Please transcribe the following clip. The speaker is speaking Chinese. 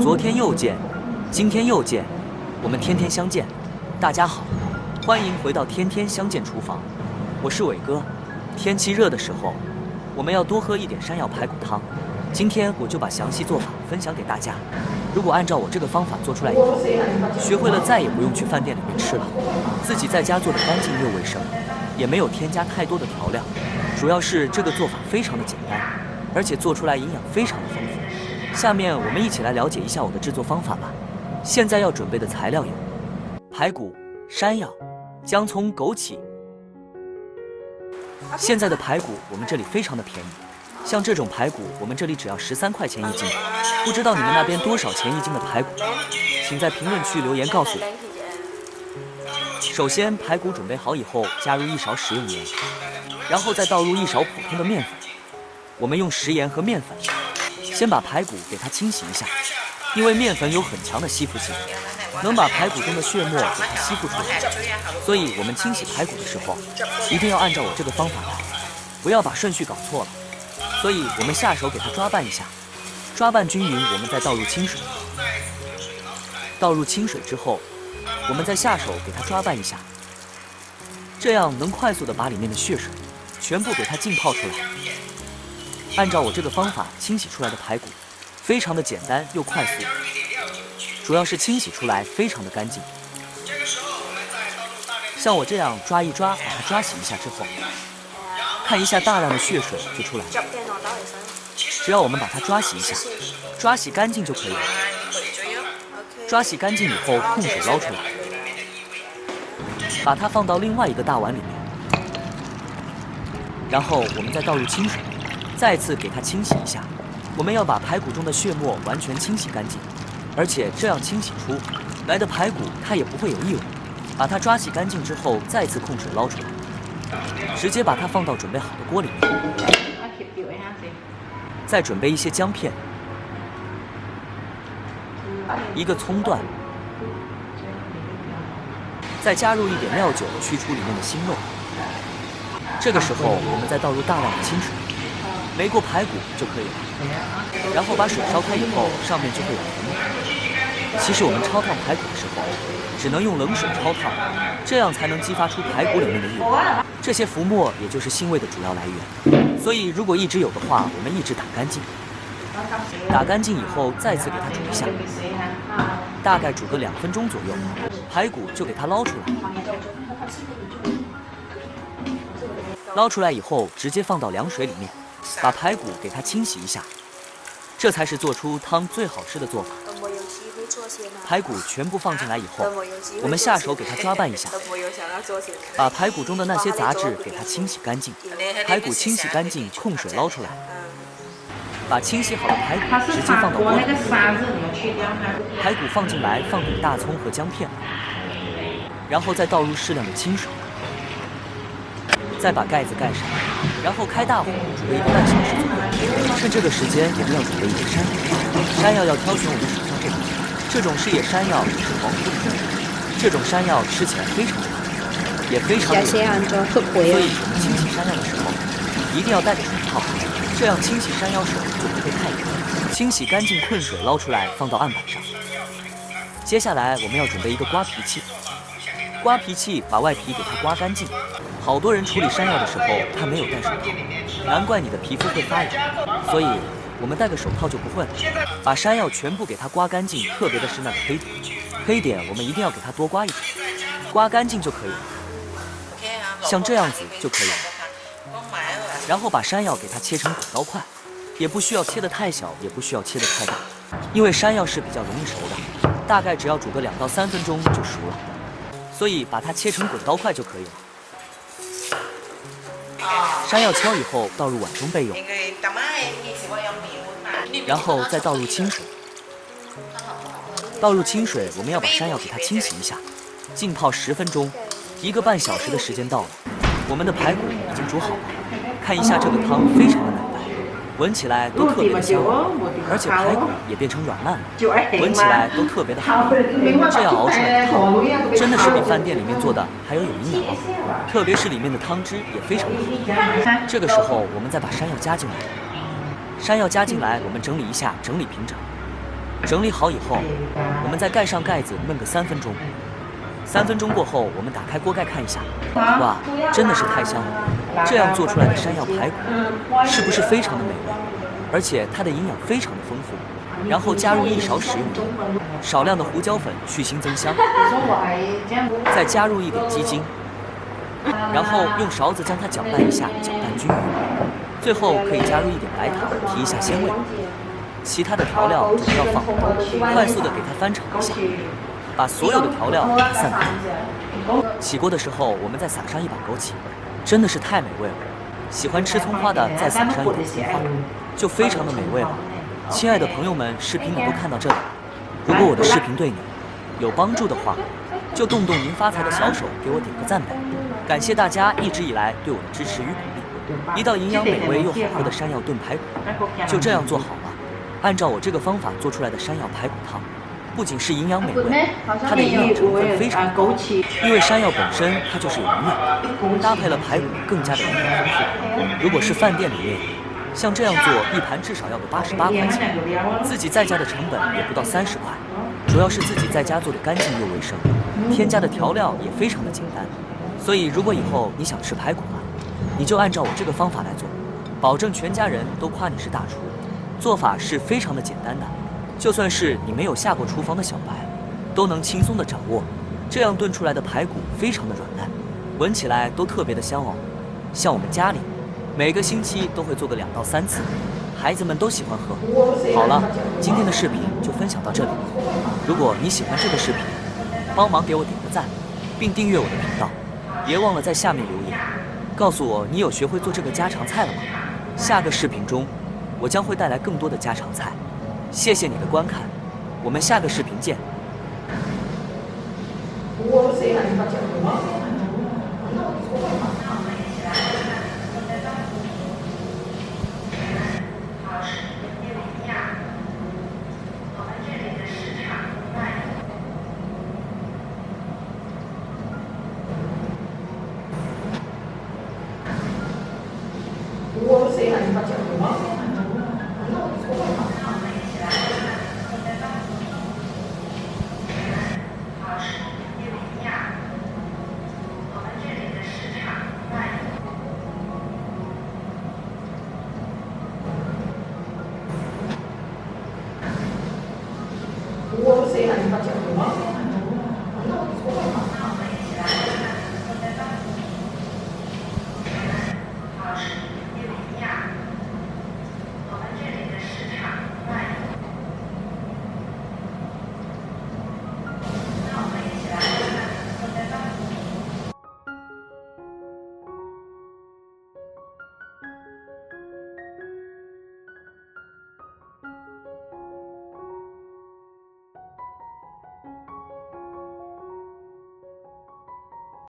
昨天又见，今天又见，我们天天相见。大家好，欢迎回到天天相见厨房，我是伟哥。天气热的时候，我们要多喝一点山药排骨汤。今天我就把详细做法分享给大家。如果按照我这个方法做出来以后，学会了再也不用去饭店里面吃了，自己在家做的干净又卫生，也没有添加太多的调料，主要是这个做法非常的简单，而且做出来营养非常的丰富。下面我们一起来了解一下我的制作方法吧。现在要准备的材料有排骨、山药、姜、葱、枸杞。现在的排骨我们这里非常的便宜，像这种排骨我们这里只要13块钱一斤。不知道你们那边多少钱一斤的排骨？请在评论区留言告诉我。首先排骨准备好以后，加入1勺食用盐，然后再倒入1勺普通的面粉。我们用食盐和面粉先把排骨给它清洗一下，因为面粉有很强的吸附性，能把排骨中的血沫给它吸附出来。所以我们清洗排骨的时候，一定要按照我这个方法来，不要把顺序搞错了。所以我们下手给它抓拌一下，抓拌均匀，我们再倒入清水。倒入清水之后，我们再下手给它抓拌一下，这样能快速的把里面的血水全部给它浸泡出来。按照我这个方法清洗出来的排骨，非常的简单又快速，主要是清洗出来非常的干净。像我这样抓一抓，把它抓洗一下之后，看一下大量的血水就出来了。只要我们把它抓洗一下，抓洗干净就可以了。抓洗干净以后，控水捞出来，把它放到另外一个大碗里面，然后我们再倒入清水，再次给它清洗一下。我们要把排骨中的血沫完全清洗干净，而且这样清洗出来的排骨它也不会有异味。把它抓洗干净之后，再次控水捞出来，直接把它放到准备好的锅里面。再准备一些姜片，一个葱段，再加入一点料酒，去除里面的腥味。这个时候我们再倒入大量的清水，没过排骨就可以了。然后把水烧开以后，上面就会有浮沫。其实我们焯烫排骨的时候，只能用冷水焯烫，这样才能激发出排骨里面的异味。这些浮沫也就是腥味的主要来源。所以如果一直有的话，我们一直打干净。打干净以后，再次给它煮一下，大概煮个2分钟左右，排骨就给它捞出来。捞出来以后，直接放到凉水里面，把排骨给它清洗一下，这才是做出汤最好吃的做法。排骨全部放进来以后，我们下手给它抓拌一下，把排骨中的那些杂质给它清洗干净。排骨清洗干净，控水捞出来，把清洗好的排骨直接放到锅里。排骨放进来，放点大葱和姜片，然后再倒入适量的清水，再把盖子盖上，然后开大火煮个1个半小时左右。趁这个时间，我们要准备一些山药。山药要挑选我们手上这种是野山药，也是黄土里面的。这种山药吃起来非常的好，也非常的有营养。所以我们清洗山药的时候，一定要戴着手套，这样清洗山药手就不会太痒。清洗干净，困水捞出来，放到案板上。接下来我们要准备一个刮皮器，刮皮器把外皮给它刮干净。好多人处理山药的时候，他没有戴手套，难怪你的皮肤会发痒。所以我们戴个手套就不会了。把山药全部给它刮干净，特别的是那个黑点，黑点我们一定要给它多刮一点，刮干净就可以了，像这样子就可以了。然后把山药给它切成滚刀块，也不需要切得太小，也不需要切得太大，因为山药是比较容易熟的，大概只要煮个2到3分钟就熟了，所以把它切成滚刀块就可以了。山药敲以后倒入碗中备用，然后再倒入清水。倒入清水，我们要把山药给它清洗一下，浸泡10分钟，1个半小时的时间到了。我们的排骨已经煮好了，看一下这个汤非常的奶白，闻起来都特别的香，而且排骨也变成软烂了，闻起来都特别的好。这样熬出来的汤真的是比饭店里面做的还要有营养哦，特别是里面的汤汁也非常的好。这个时候我们再把山药加进来，山药加进来，我们整理一下，整理平整。整理好以后，我们再盖上盖子焖个3分钟。3分钟过后，我们打开锅盖看一下，哇，真的是太香了！这样做出来的山药排骨，是不是非常的美味？而且它的营养非常的丰富。然后加入1勺食用油，少量的胡椒粉去腥增香，再加入一点鸡精，然后用勺子将它搅拌一下，搅拌均匀。最后可以加入一点白糖，提一下鲜味。其他的调料就不要放，快速的给它翻炒一下，把所有的调料给它散开。起锅的时候，我们再撒上一把枸杞，真的是太美味了。喜欢吃葱花的再撒上一点葱花，就非常的美味了。亲爱的朋友们，视频你都看到这里，如果我的视频对你有帮助的话，就动动您发财的小手，给我点个赞呗！感谢大家一直以来对我的支持与鼓励。一道营养美味又好喝的山药炖排骨，就这样做好了。按照我这个方法做出来的山药排骨汤，不仅是营养美味，它的营养成分非常高，因为山药本身它就是有营养，搭配了排骨更加的营养丰富。如果是饭店里面，像这样做一盘至少要个88块钱，自己在家的成本也不到30块，主要是自己在家做的干净又卫生，添加的调料也非常的简单。所以如果以后你想吃排骨了，你就按照我这个方法来做，保证全家人都夸你是大厨。做法是非常的简单的，就算是你没有下过厨房的小白，都能轻松的掌握。这样炖出来的排骨非常的软烂，闻起来都特别的香哦。像我们家里每个星期都会做个2到3次，孩子们都喜欢喝。好了，今天的视频就分享到这里。如果你喜欢这个视频，帮忙给我点个赞，并订阅我的频道。别忘了在下面留言，告诉我你有学会做这个家常菜了吗？下个视频中，我将会带来更多的家常菜。谢谢你的观看，我们下个视频见。我谁还是把脚给忘了？我谁还是把脚给忘了？